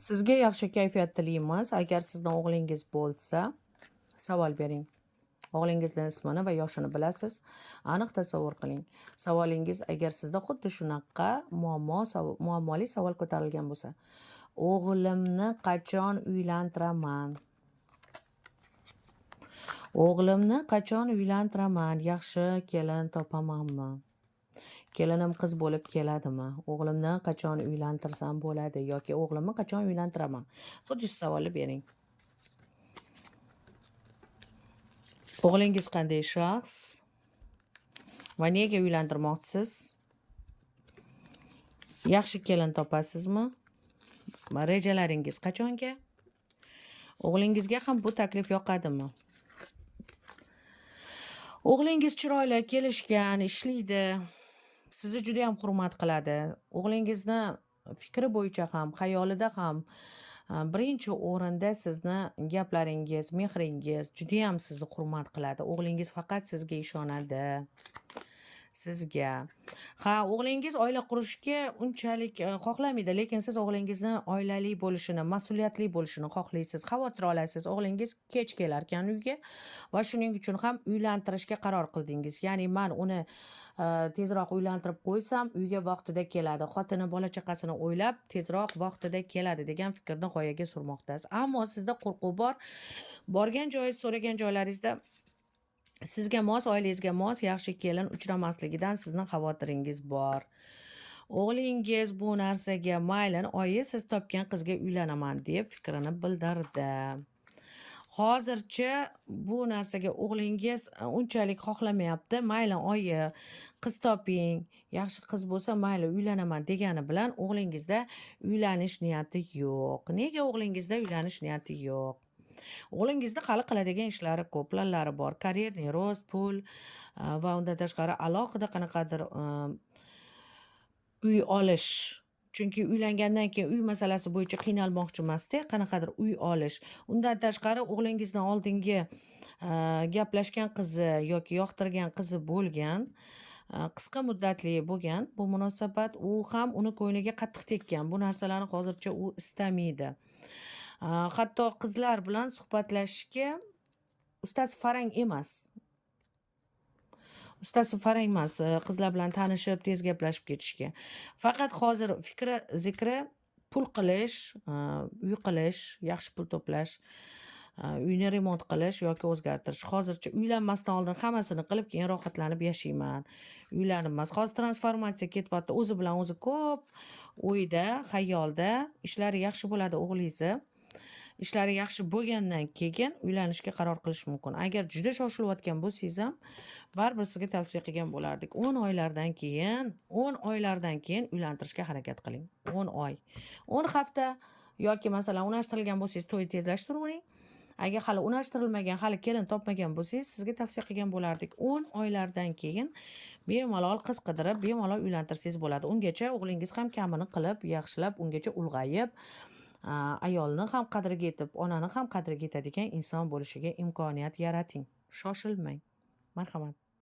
Sizga yaxshi kayfiyat tilaymiz. Agar sizning o'g'lingiz bo'lsa, savol bering. O'g'lingizning ismini va yoshini bilasiz. Aniq tasavvur qiling. Savolingiz agar sizda xuddi shunaqa muammoli savol ko'tarilgan bo'lsa, o'g'limni qachon uylantiraman? O'g'limni qachon uylantiraman? Yaxshi kelin topamanmi? Kelinim qiz bo'lib keladimi? O'g'limni qachon uylantirsam bo'ladi yoki o'g'limni qachon uylantiraman? Xuddi shu savolni bering. O'g'lingiz qanday shaxs va nega uylantirmoqchisiz? Yaxshi kelin topasizmi? Va rejalaringiz qachonga? O'g'lingizga ham bu taklif yoqadimi? O'g'lingiz chiroyli, kelishgan, ishlaydi. Sizni juda ham hurmat qiladi. O'g'lingizni fikri bo'yicha ham, xayolida ham birinchi o'rinda sizni gaplaringiz, mehringiz juda ham sizni hurmat qiladi. O'g'lingiz faqat sizga ishonadi. Sizga. Ha, o'g'lingiz oila qurishga unchalik xohlamaydi, lekin siz o'g'lingizni oilali bo'lishini, mas'uliyatli bo'lishini xohlaysiz. Xavotir olasiz. O'g'lingiz kech kelar ekan uyga va shuning uchun ham uylantirishga qaror qildingiz. Ya'ni men uni tezroq uylantirib qo'ysam, uyga vaqtida keladi. Xotini, bola chaqasini o'ylab, tezroq vaqtida keladi degan fikrni g'oyaga surmoqdasiz. Ammo sizda qo'rquv bor. Borgan joyingiz, so'ragan joylaringizda sizga mos, oilangizga mos yaxshi kelin uchramasligidan sizning xavotiringiz bor. O'g'lingiz bu narsaga mayli, oyi siz topgan qizga uylanaman deb fikrini bildirdi. Hozircha bu narsaga o'g'lingiz unchalik xohlamayapti. Mayli, oyi qiz toping, yaxshi qiz bo'lsa mayli uylanaman degani bilan o'g'lingizda uylanish niyati yo'q. Nega o'g'lingizda uylanish niyati yo'q? O'g'lingizda hali qiladigan ishlari ko'p, planlari bor. Karyerni rost, pul va undan tashqari alohida qanaqadir uy olish. Chunki uylangandan keyin uy masalasi bo'yicha qiynalmoqchi emasda, qanaqadir uy olish. Undan tashqari o'g'lingizning oldingi gaplashgan qizi yoki yoqtirgan qizi bo'lgan, qisqa muddatli bo'lgan bu munosabat, u ham uni ko'ngliga qattiq tekkan. Bu narsalarni hozircha u istamaydi. Hatto qizlar bilan suhbatlashishga ustasi farang emas. Ustasi farang emas, qizlar bilan tanishib, tez gaplashib ketishga. Faqat hozir fikri zikri pul qilish, uy qilish, yaxshi pul to'plash, uyni remont qilish yoki o'zgartirish. Hozircha uylanmasdan oldin hammasini qilib, keyin rohatlanib yashayman. Uylanibmas. Hozir transformatsiya ketyapti. O'zi bilan o'zi ko'p o'yda, xayolda, ishlari yaxshi bo'ladi o'g'lingizni. Ishlari yaxshi bo'lgandan keyin uylanishga qaror qilish mumkin. Agar juda shoshilayotgan bo'lsangiz ham, baribir sizga tavsiya qilgan bo'lardik. 10 oylardan keyin uylantirishga harakat qiling. 10 oy. 10 hafta yoki masalan unashtirilgan bo'lsangiz to'y tezlashtiravering. Agar hali unashtirilmagan, hali kelin topmagan bo'lsangiz, sizga tavsiya qilgan bo'lardik. 10 oylardan keyin bemalol qiz qidirib, bemalol uylantirsangiz bo'ladi. Ungacha o'g'lingiz ham kamini qilib, yaxshilab, ungacha ulg'ayib, ayolni ham qadriga yetib, onani ham qadriga yetadigan inson bo'lishiga imkoniyat yarating. Shoshilmang. Marhamat.